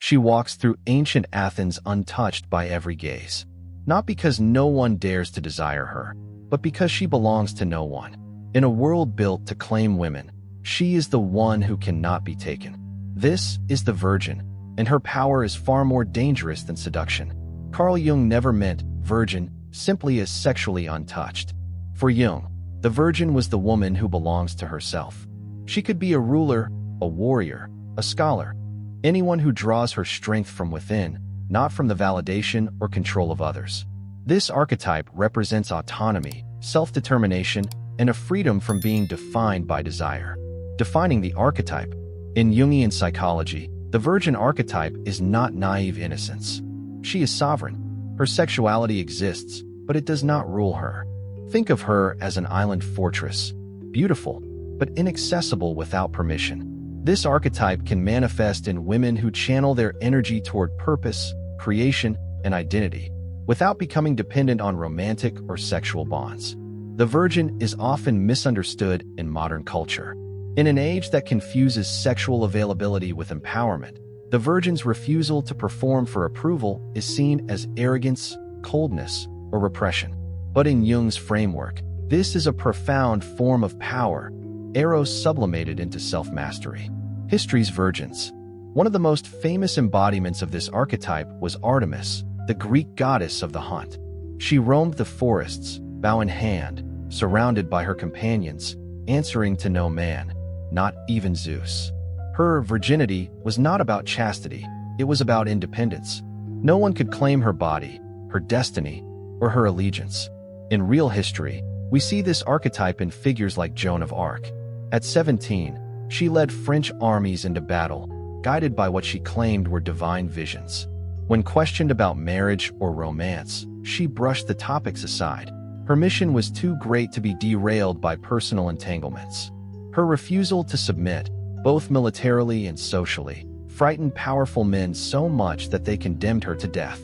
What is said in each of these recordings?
She walks through ancient Athens untouched by every gaze. Not because no one dares to desire her, but because she belongs to no one. In a world built to claim women, she is the one who cannot be taken. This is the virgin, and her power is far more dangerous than seduction. Carl Jung never meant virgin simply as sexually untouched. For Jung, the virgin was the woman who belongs to herself. She could be a ruler, a warrior, a scholar, anyone who draws her strength from within, not from the validation or control of others. This archetype represents autonomy, self-determination, and a freedom from being defined by desire. Defining the archetype. In Jungian psychology, the virgin archetype is not naive innocence. She is sovereign. Her sexuality exists, but it does not rule her. Think of her as an island fortress, beautiful, but inaccessible without permission. This archetype can manifest in women who channel their energy toward purpose, creation, and identity, without becoming dependent on romantic or sexual bonds. The virgin is often misunderstood in modern culture. In an age that confuses sexual availability with empowerment, the virgin's refusal to perform for approval is seen as arrogance, coldness, or repression. But in Jung's framework, this is a profound form of power, eros sublimated into self-mastery. History's virgins. One of the most famous embodiments of this archetype was Artemis, the Greek goddess of the hunt. She roamed the forests, bow in hand, surrounded by her companions, answering to no man, not even Zeus. Her virginity was not about chastity, it was about independence. No one could claim her body, her destiny, or her allegiance. In real history, we see this archetype in figures like Joan of Arc. At 17, she led French armies into battle, guided by what she claimed were divine visions. When questioned about marriage or romance, she brushed the topics aside. Her mission was too great to be derailed by personal entanglements. Her refusal to submit, both militarily and socially, frightened powerful men so much that they condemned her to death.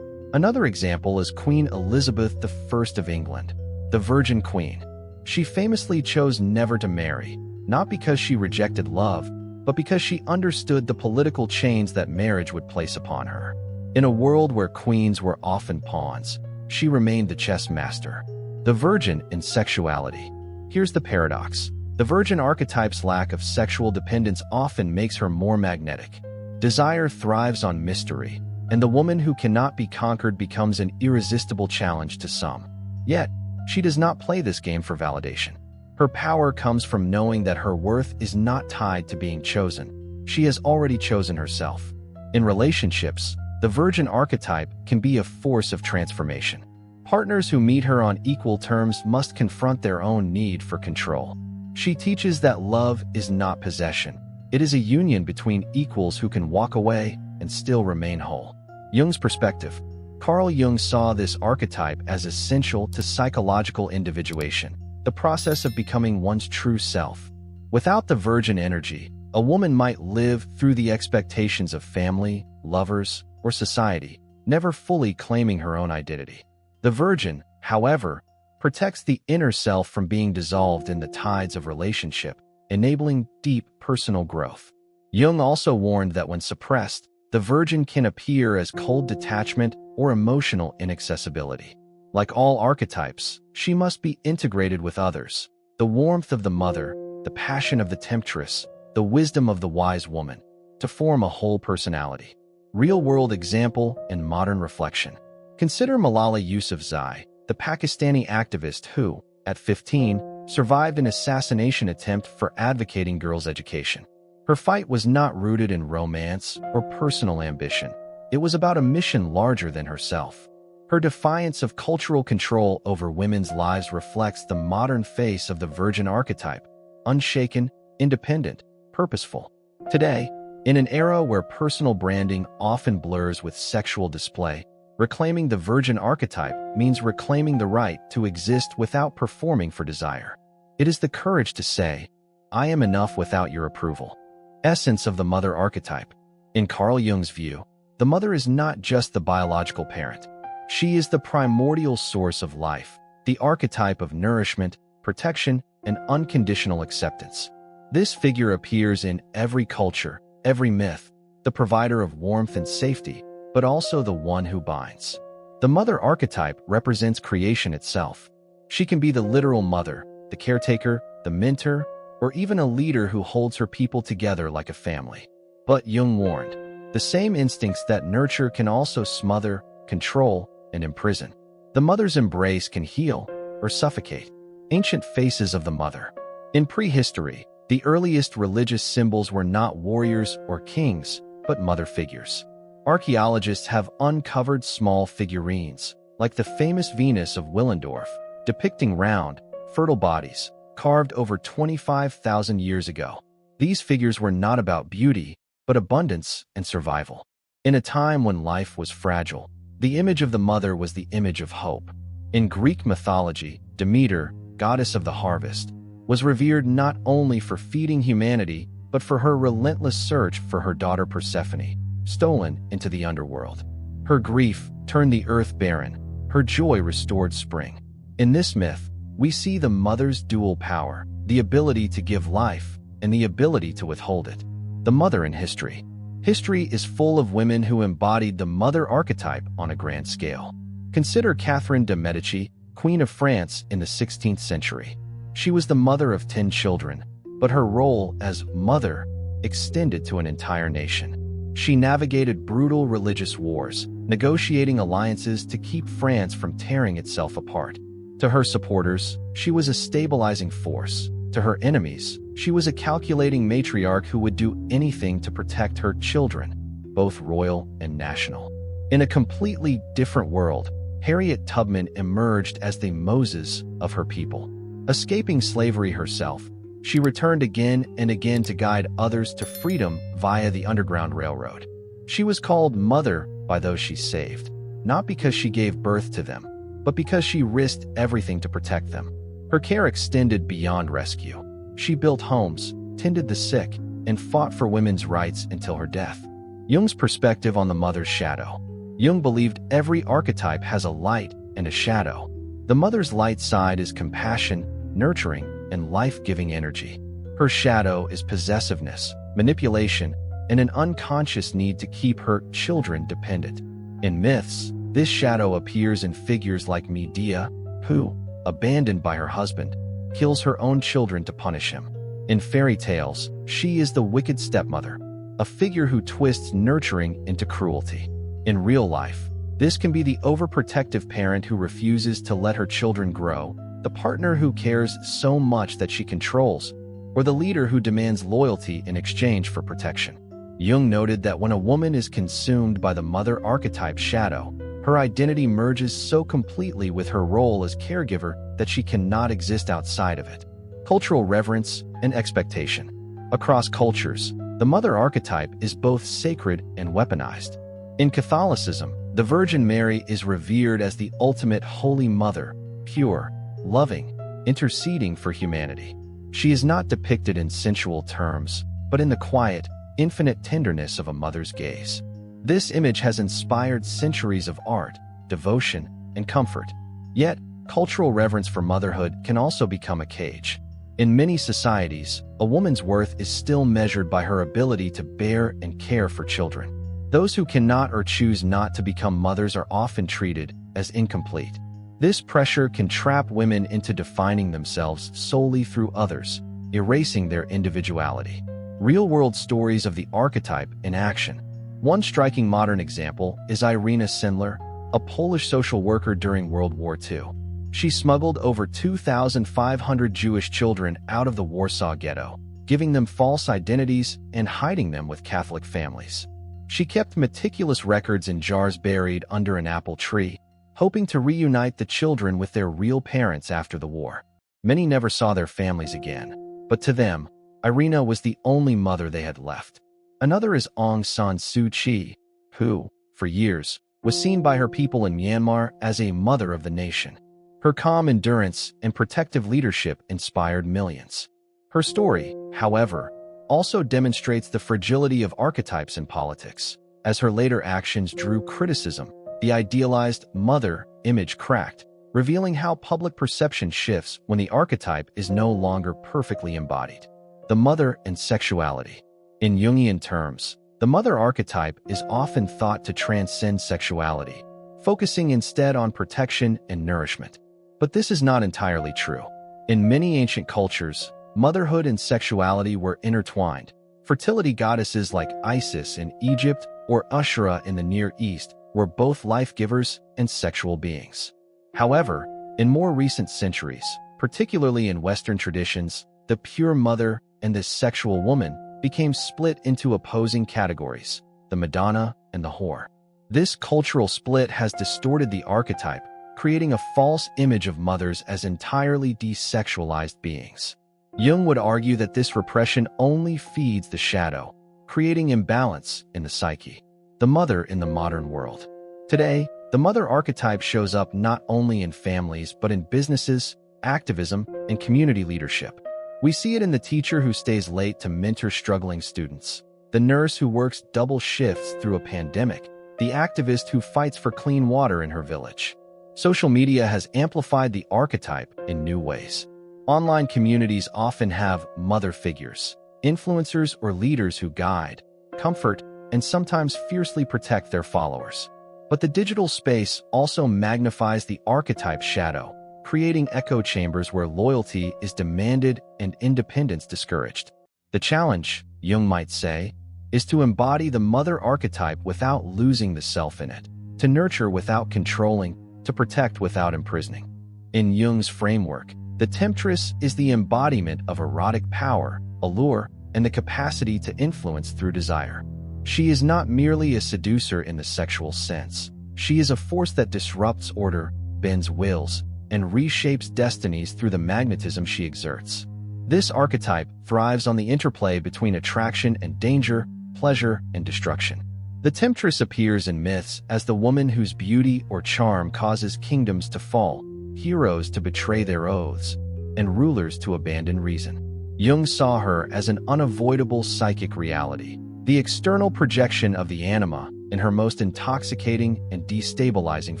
Another example is Queen Elizabeth I of England, the Virgin Queen. She famously chose never to marry, not because she rejected love, but because she understood the political chains that marriage would place upon her. In a world where queens were often pawns, she remained the chess master. The virgin in sexuality. Here's the paradox. The virgin archetype's lack of sexual dependence often makes her more magnetic. Desire thrives on mystery, and the woman who cannot be conquered becomes an irresistible challenge to some. Yet, she does not play this game for validation. Her power comes from knowing that her worth is not tied to being chosen. She has already chosen herself. In relationships, the virgin archetype can be a force of transformation. Partners who meet her on equal terms must confront their own need for control. She teaches that love is not possession. It is a union between equals who can walk away and still remain whole. Jung's perspective. Carl Jung saw this archetype as essential to psychological individuation, the process of becoming one's true self. Without the virgin energy, a woman might live through the expectations of family, lovers, or society, never fully claiming her own identity. The virgin, however, protects the inner self from being dissolved in the tides of relationship, enabling deep personal growth. Jung also warned that when suppressed, the virgin can appear as cold detachment or emotional inaccessibility. Like all archetypes, she must be integrated with others. The warmth of the mother, the passion of the temptress, the wisdom of the wise woman, to form a whole personality. Real-world example and modern reflection. Consider Malala Yousafzai, the Pakistani activist who, at 15, survived an assassination attempt for advocating girls' education. Her fight was not rooted in romance or personal ambition. It was about a mission larger than herself. Her defiance of cultural control over women's lives reflects the modern face of the virgin archetype, unshaken, independent, purposeful. Today, in an era where personal branding often blurs with sexual display, reclaiming the virgin archetype means reclaiming the right to exist without performing for desire. It is the courage to say, "I am enough without your approval." Essence of the mother archetype. In Carl Jung's view, the mother is not just the biological parent. She is the primordial source of life, the archetype of nourishment, protection, and unconditional acceptance. This figure appears in every culture, every myth. The the provider of warmth and safety, but also the one who binds. The mother archetype represents creation itself. She can be the literal mother, the caretaker, the mentor, or even a leader who holds her people together like a family. But Jung warned, the same instincts that nurture can also smother, control, and imprison. The mother's embrace can heal or suffocate. Ancient faces of the mother. In prehistory, the earliest religious symbols were not warriors or kings, but mother figures. Archaeologists have uncovered small figurines, like the famous Venus of Willendorf, depicting round, fertile bodies, carved over 25,000 years ago. These figures were not about beauty, but abundance and survival. In a time when life was fragile, the image of the mother was the image of hope. In Greek mythology, Demeter, goddess of the harvest, was revered not only for feeding humanity, but for her relentless search for her daughter Persephone, stolen into the underworld. Her grief turned the earth barren, her joy restored spring. In this myth, we see the mother's dual power, the ability to give life and the ability to withhold it. The mother in history. History is full of women who embodied the mother archetype on a grand scale. Consider Catherine de' Medici, Queen of France in the 16th century. She was the mother of 10 children, but her role as mother extended to an entire nation. She navigated brutal religious wars, negotiating alliances to keep France from tearing itself apart. To her supporters, she was a stabilizing force. To her enemies, she was a calculating matriarch who would do anything to protect her children, both royal and national. In a completely different world, Harriet Tubman emerged as the Moses of her people. Escaping slavery herself, she returned again and again to guide others to freedom via the Underground Railroad. She was called Mother by those she saved, not because she gave birth to them, but because she risked everything to protect them. Her care extended beyond rescue. She built homes, tended the sick, and fought for women's rights until her death. Jung's perspective on the mother's shadow. Jung believed every archetype has a light and a shadow. The mother's light side is compassion, nurturing, and life-giving energy. Her shadow is possessiveness, manipulation, and an unconscious need to keep her children dependent. In myths, this shadow appears in figures like Medea, who, abandoned by her husband, kills her own children to punish him. In fairy tales, she is the wicked stepmother, a figure who twists nurturing into cruelty. In real life, this can be the overprotective parent who refuses to let her children grow, the partner who cares so much that she controls, or the leader who demands loyalty in exchange for protection. Jung noted that when a woman is consumed by the mother archetype shadow, her identity merges so completely with her role as caregiver that she cannot exist outside of it. Cultural reverence and expectation. Across cultures, the mother archetype is both sacred and weaponized. In Catholicism, the Virgin Mary is revered as the ultimate holy mother, pure, loving, interceding for humanity. She is not depicted in sensual terms, but in the quiet, infinite tenderness of a mother's gaze. This image has inspired centuries of art, devotion, and comfort. Yet, cultural reverence for motherhood can also become a cage. In many societies, a woman's worth is still measured by her ability to bear and care for children. Those who cannot or choose not to become mothers are often treated as incomplete. This pressure can trap women into defining themselves solely through others, erasing their individuality. Real-world stories of the archetype in action. One striking modern example is Irina Sendler, a Polish social worker during World War II. She smuggled over 2,500 Jewish children out of the Warsaw Ghetto, giving them false identities and hiding them with Catholic families. She kept meticulous records in jars buried under an apple tree, hoping to reunite the children with their real parents after the war. Many never saw their families again, but to them, Irina was the only mother they had left. Another is Aung San Suu Kyi, who, for years, was seen by her people in Myanmar as a mother of the nation. Her calm endurance and protective leadership inspired millions. Her story, however, also demonstrates the fragility of archetypes in politics. As her later actions drew criticism, the idealized mother image cracked, revealing how public perception shifts when the archetype is no longer perfectly embodied. The mother and sexuality. In Jungian terms, The mother archetype is often thought to transcend sexuality, focusing instead on protection and nourishment. But this is not entirely true. In many ancient cultures, motherhood and sexuality were intertwined. Fertility goddesses like Isis in Egypt or Ashura in the Near East were both life-givers and sexual beings. However, in more recent centuries, particularly in Western traditions, the pure mother and the sexual woman became split into opposing categories, the Madonna and the whore. This cultural split has distorted the archetype, creating a false image of mothers as entirely desexualized beings. Jung would argue that this repression only feeds the shadow, creating imbalance in the psyche. The mother in the modern world. Today, the mother archetype shows up not only in families but in businesses, activism, and community leadership. We see it in the teacher who stays late to mentor struggling students, the nurse who works double shifts through a pandemic, the activist who fights for clean water in her village. Social media has amplified the archetype in new ways. Online communities often have mother figures, influencers or leaders who guide, comfort, and sometimes fiercely protect their followers. But the digital space also magnifies the archetype's shadow, creating echo chambers where loyalty is demanded and independence discouraged. The challenge, Jung might say, is to embody the mother archetype without losing the self in it, to nurture without controlling, to protect without imprisoning. In Jung's framework, the Temptress is the embodiment of erotic power, allure, and the capacity to influence through desire. She is not merely a seducer in the sexual sense. She is a force that disrupts order, bends wills, and reshapes destinies through the magnetism she exerts. This archetype thrives on the interplay between attraction and danger, pleasure and destruction. The Temptress appears in myths as the woman whose beauty or charm causes kingdoms to fall, heroes to betray their oaths, and rulers to abandon reason. Jung saw her as an unavoidable psychic reality, the external projection of the anima in her most intoxicating and destabilizing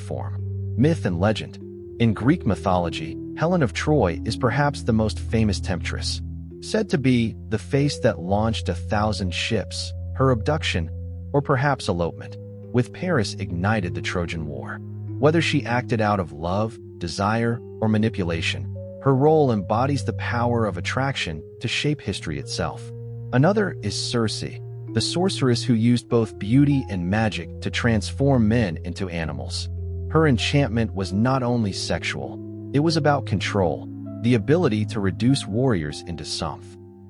form. Myth and legend. In Greek mythology, Helen of Troy is perhaps the most famous temptress. Said to be the face that launched 1,000 ships, her abduction, or perhaps elopement, with Paris ignited the Trojan War. Whether she acted out of love, desire, or manipulation, her role embodies the power of attraction to shape history itself. Another is Circe, the sorceress who used both beauty and magic to transform men into animals. Her enchantment was not only sexual, it was about control, the ability to reduce warriors into sumph.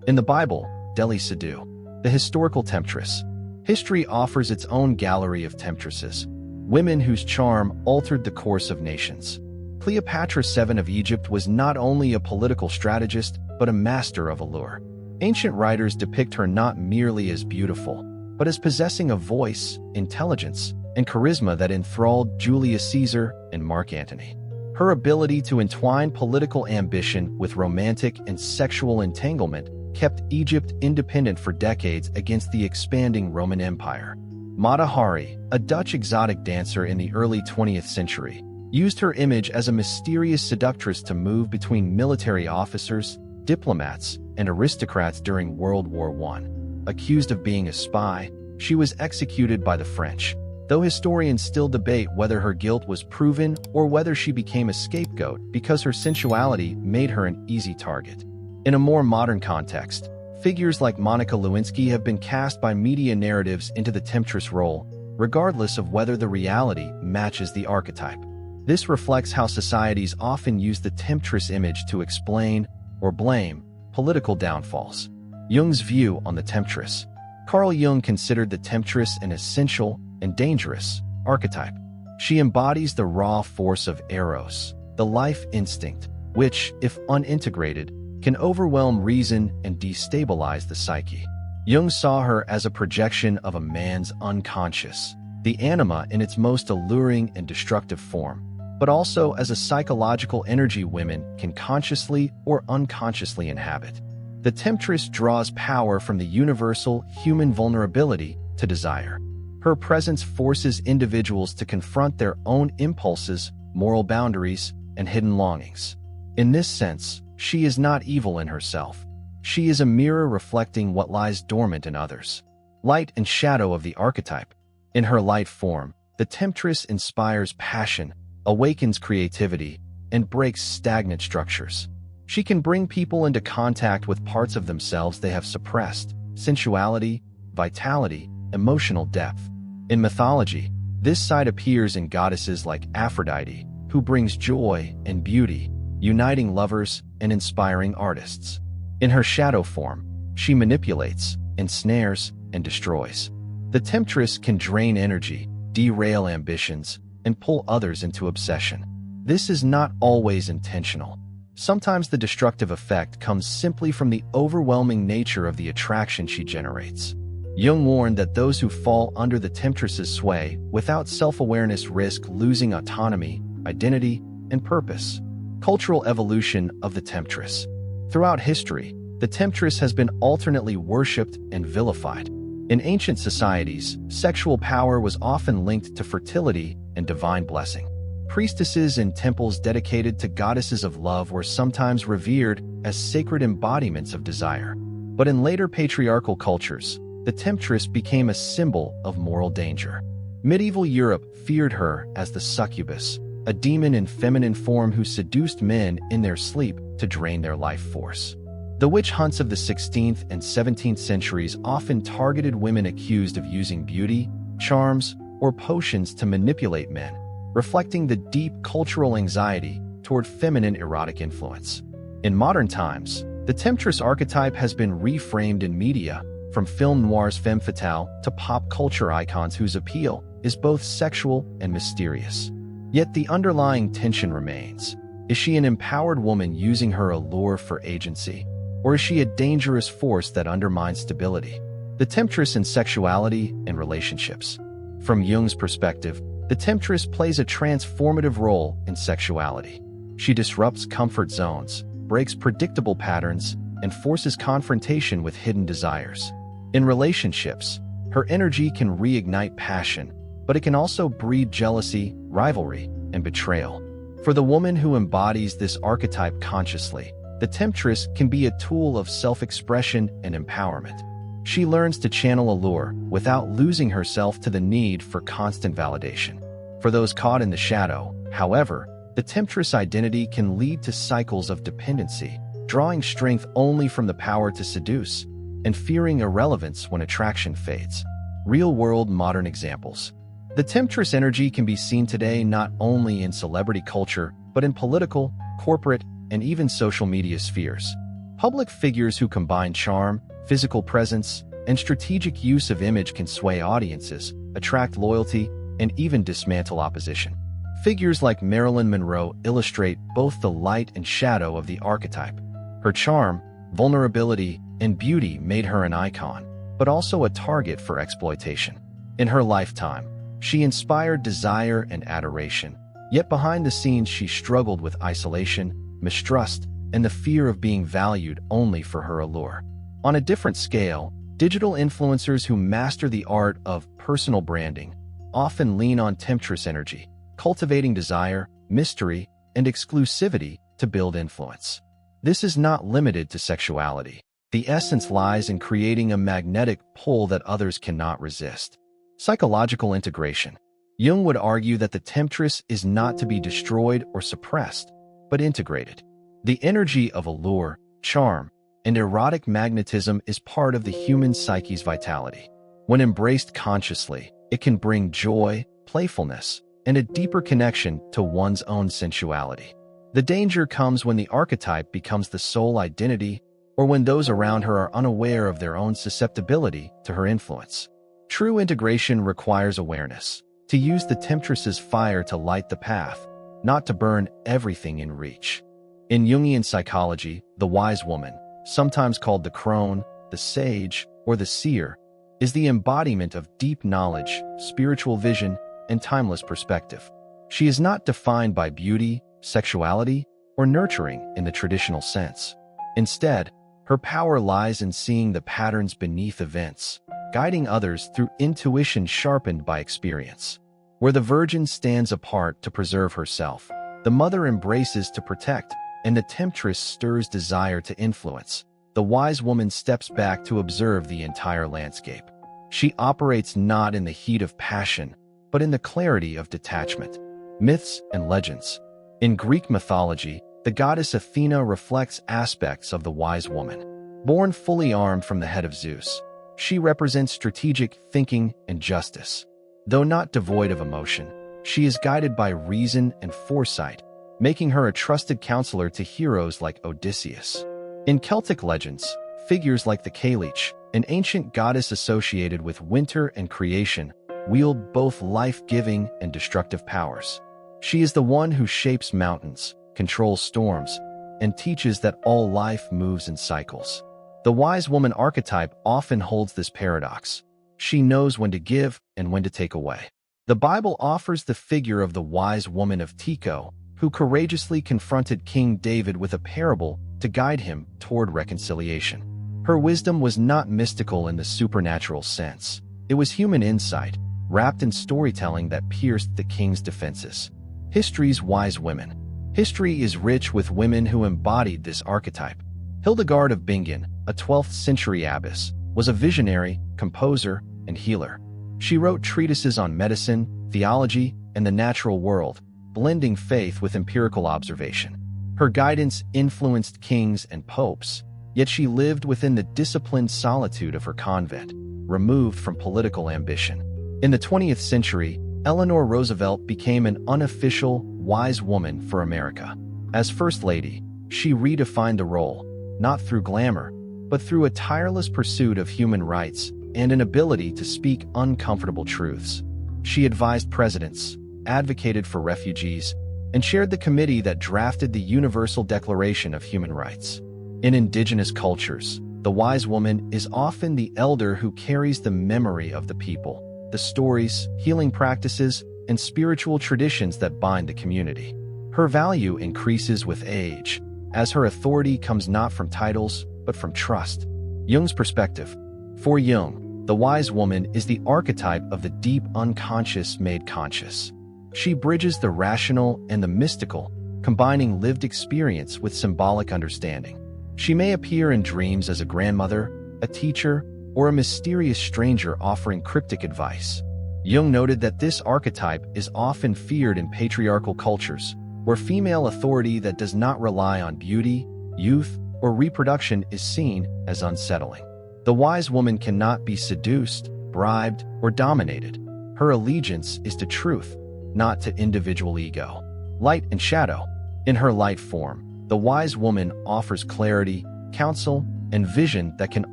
In the Bible, Deli Sadu, the historical temptress. History offers its own gallery of temptresses, women whose charm altered the course of nations. Cleopatra VII of Egypt was not only a political strategist, but a master of allure. Ancient writers depict her not merely as beautiful, but as possessing a voice, intelligence, and charisma that enthralled Julius Caesar and Mark Antony. Her ability to entwine political ambition with romantic and sexual entanglement kept Egypt independent for decades against the expanding Roman Empire. Mata Hari, a Dutch exotic dancer in the early 20th century, used her image as a mysterious seductress to move between military officers, diplomats, and aristocrats during World War I. Accused of being a spy, she was executed by the French, though historians still debate whether her guilt was proven or whether she became a scapegoat because her sensuality made her an easy target. In a more modern context, figures like Monica Lewinsky have been cast by media narratives into the temptress role, regardless of whether the reality matches the archetype. This reflects how societies often use the temptress image to explain or blame political downfalls. Jung's view on the temptress. Carl Jung considered the temptress an essential and dangerous archetype. She embodies the raw force of eros, the life instinct, which, if unintegrated, can overwhelm reason and destabilize the psyche. Jung saw her as a projection of a man's unconscious, the anima in its most alluring and destructive form, but also as a psychological energy women can consciously or unconsciously inhabit. The temptress draws power from the universal human vulnerability to desire. Her presence forces individuals to confront their own impulses, moral boundaries, and hidden longings. In this sense, she is not evil in herself. She is a mirror reflecting what lies dormant in others. Light and shadow of the archetype. In her light form, the Temptress inspires passion, awakens creativity, and breaks stagnant structures. She can bring people into contact with parts of themselves they have suppressed: sensuality, vitality, emotional depth. In mythology, this side appears in goddesses like Aphrodite, who brings joy and beauty, uniting lovers and inspiring artists. In her shadow form, she manipulates, ensnares, and destroys. The Temptress can drain energy, derail ambitions, and pull others into obsession. This is not always intentional. Sometimes the destructive effect comes simply from the overwhelming nature of the attraction she generates. Jung warned that those who fall under the Temptress's sway without self-awareness risk losing autonomy, identity, and purpose. Cultural evolution of the Temptress. Throughout history, the Temptress has been alternately worshipped and vilified. In ancient societies, sexual power was often linked to fertility and divine blessing. Priestesses in temples dedicated to goddesses of love were sometimes revered as sacred embodiments of desire. But in later patriarchal cultures, the Temptress became a symbol of moral danger. Medieval Europe feared her as the succubus, a demon in feminine form who seduced men in their sleep to drain their life force. The witch hunts of the 16th and 17th centuries often targeted women accused of using beauty, charms, or potions to manipulate men, reflecting the deep cultural anxiety toward feminine erotic influence. In modern times, the Temptress archetype has been reframed in media, from film noir's femme fatale to pop culture icons whose appeal is both sexual and mysterious. Yet the underlying tension remains. Is she an empowered woman using her allure for agency? Or is she a dangerous force that undermines stability? The Temptress in sexuality and relationships. From Jung's perspective, the Temptress plays a transformative role in sexuality. She disrupts comfort zones, breaks predictable patterns, and forces confrontation with hidden desires. In relationships, her energy can reignite passion, but it can also breed jealousy, rivalry, and betrayal. For the woman who embodies this archetype consciously, the Temptress can be a tool of self-expression and empowerment. She learns to channel allure without losing herself to the need for constant validation. For those caught in the shadow, however, the Temptress identity can lead to cycles of dependency, drawing strength only from the power to seduce, and fearing irrelevance when attraction fades. Real-world modern examples. The Temptress energy can be seen today not only in celebrity culture, but in political, corporate, and even social media spheres. Public figures who combine charm, physical presence, and strategic use of image can sway audiences, attract loyalty, and even dismantle opposition. Figures like Marilyn Monroe illustrate both the light and shadow of the archetype. Her charm, vulnerability, and beauty made her an icon, but also a target for exploitation. In her lifetime, she inspired desire and adoration, yet behind the scenes she struggled with isolation, mistrust, and the fear of being valued only for her allure. On a different scale, digital influencers who master the art of personal branding often lean on Temptress energy, cultivating desire, mystery, and exclusivity to build influence. This is not limited to sexuality. The essence lies in creating a magnetic pull that others cannot resist. Psychological integration. Jung would argue that the Temptress is not to be destroyed or suppressed, but integrated. The energy of allure, charm, and erotic magnetism is part of the human psyche's vitality. When embraced consciously, it can bring joy, playfulness, and a deeper connection to one's own sensuality. The danger comes when the archetype becomes the sole identity, or when those around her are unaware of their own susceptibility to her influence. True integration requires awareness, to use the Temptress's fire to light the path, not to burn everything in reach. In Jungian psychology, the wise woman, sometimes called the crone, the sage, or the seer, is the embodiment of deep knowledge, spiritual vision, and timeless perspective. She is not defined by beauty, sexuality, or nurturing in the traditional sense. Instead, her power lies in seeing the patterns beneath events, guiding others through intuition sharpened by experience. Where the virgin stands apart to preserve herself, the mother embraces to protect, and the Temptress stirs desire to influence. The wise woman steps back to observe the entire landscape. She operates not in the heat of passion, but in the clarity of detachment. Myths and legends. In Greek mythology, the goddess Athena reflects aspects of the wise woman. Born fully armed from the head of Zeus, she represents strategic thinking and justice. Though not devoid of emotion, she is guided by reason and foresight, making her a trusted counselor to heroes like Odysseus. In Celtic legends, figures like the Cailleach, an ancient goddess associated with winter and creation, wield both life-giving and destructive powers. She is the one who shapes mountains, controls storms, and teaches that all life moves in cycles. The wise woman archetype often holds this paradox. She knows when to give and when to take away. The Bible offers the figure of the wise woman of Tycho, who courageously confronted King David with a parable to guide him toward reconciliation. Her wisdom was not mystical in the supernatural sense. It was human insight, wrapped in storytelling that pierced the king's defenses. History's wise women. History is rich with women who embodied this archetype. Hildegard of Bingen, a 12th century abbess, was a visionary, composer, and healer. She wrote treatises on medicine, theology, and the natural world, blending faith with empirical observation. Her guidance influenced kings and popes, yet she lived within the disciplined solitude of her convent, removed from political ambition. In the 20th century, Eleanor Roosevelt became an unofficial, wise woman for America. As First Lady, she redefined the role, not through glamour, but through a tireless pursuit of human rights and an ability to speak uncomfortable truths. She advised presidents, advocated for refugees, and chaired the committee that drafted the Universal Declaration of Human Rights. In indigenous cultures, the wise woman is often the elder who carries the memory of the people, the stories, healing practices, and spiritual traditions that bind the community. Her value increases with age, as her authority comes not from titles, but from trust. Jung's perspective. For Jung, the wise woman is the archetype of the deep unconscious made conscious. She bridges the rational and the mystical, combining lived experience with symbolic understanding. She may appear in dreams as a grandmother, a teacher, or a mysterious stranger offering cryptic advice. Jung noted that this archetype is often feared in patriarchal cultures, where female authority that does not rely on beauty, youth, or reproduction is seen as unsettling. The wise woman cannot be seduced, bribed, or dominated. Her allegiance is to truth, not to individual ego. Light and shadow. In her light form, the wise woman offers clarity, counsel, and vision that can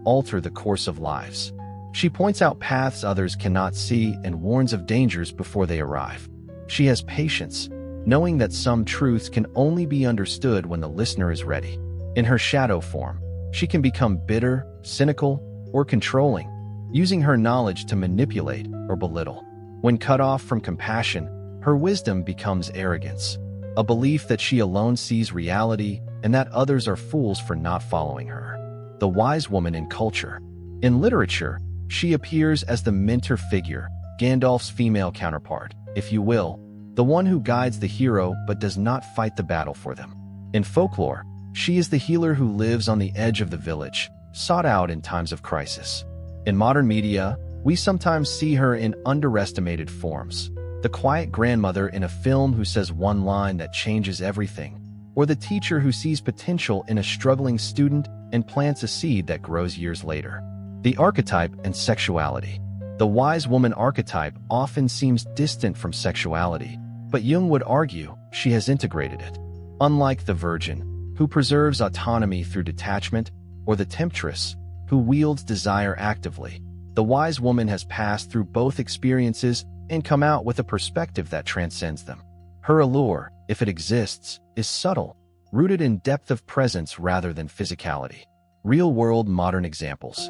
alter the course of lives. She points out paths others cannot see and warns of dangers before they arrive. She has patience, knowing that some truths can only be understood when the listener is ready. In her shadow form, she can become bitter, cynical, or controlling, using her knowledge to manipulate or belittle. When cut off from compassion, her wisdom becomes arrogance, a belief that she alone sees reality and that others are fools for not following her. The wise woman in culture. In literature, she appears as the mentor figure, Gandalf's female counterpart, if you will, the one who guides the hero but does not fight the battle for them. In folklore, she is the healer who lives on the edge of the village, sought out in times of crisis. In modern media, we sometimes see her in underestimated forms. The quiet grandmother in a film who says one line that changes everything, or the teacher who sees potential in a struggling student and plants a seed that grows years later. The archetype and sexuality. The wise woman archetype often seems distant from sexuality, but Jung would argue she has integrated it. Unlike the virgin, who preserves autonomy through detachment, or the temptress, who wields desire actively, the wise woman has passed through both experiences and come out with a perspective that transcends them. Her allure, if it exists, is subtle, rooted in depth of presence rather than physicality. Real-world modern examples.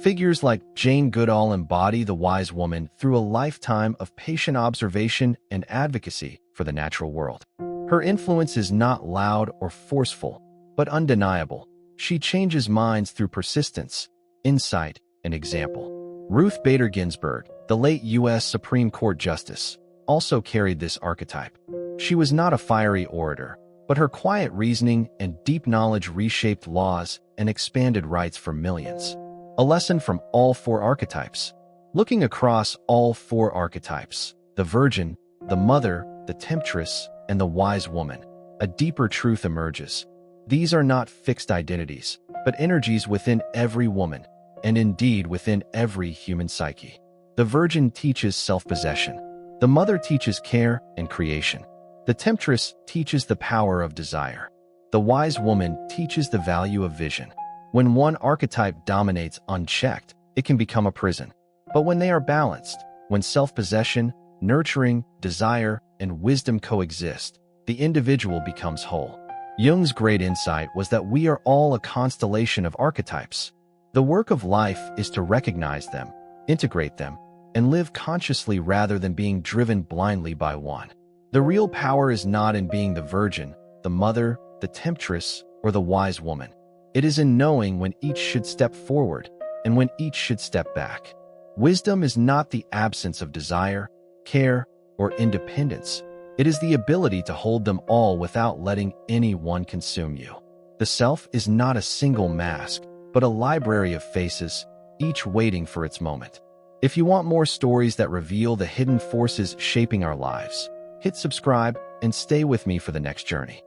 Figures like Jane Goodall embody the wise woman through a lifetime of patient observation and advocacy for the natural world. Her influence is not loud or forceful, but undeniable. She changes minds through persistence, insight, and example. Ruth Bader Ginsburg, the late U.S. Supreme Court Justice, also carried this archetype. She was not a fiery orator, but her quiet reasoning and deep knowledge reshaped laws and expanded rights for millions. A lesson from all four archetypes. Looking across all four archetypes, the Virgin, the Mother, the Temptress, and the Wise Woman, a deeper truth emerges. These are not fixed identities, but energies within every woman, and indeed within every human psyche. The Virgin teaches self-possession. The Mother teaches care and creation. The Temptress teaches the power of desire. The Wise Woman teaches the value of vision. When one archetype dominates unchecked, it can become a prison. But when they are balanced, when self-possession, nurturing, desire, and wisdom coexist, the individual becomes whole. Jung's great insight was that we are all a constellation of archetypes. The work of life is to recognize them, integrate them, and live consciously rather than being driven blindly by one. The real power is not in being the Virgin, the Mother, the Temptress, or the Wise Woman. It is in knowing when each should step forward and when each should step back. Wisdom is not the absence of desire, care, or independence. It is the ability to hold them all without letting any one consume you. The self is not a single mask, but a library of faces, each waiting for its moment. If you want more stories that reveal the hidden forces shaping our lives, hit subscribe and stay with me for the next journey.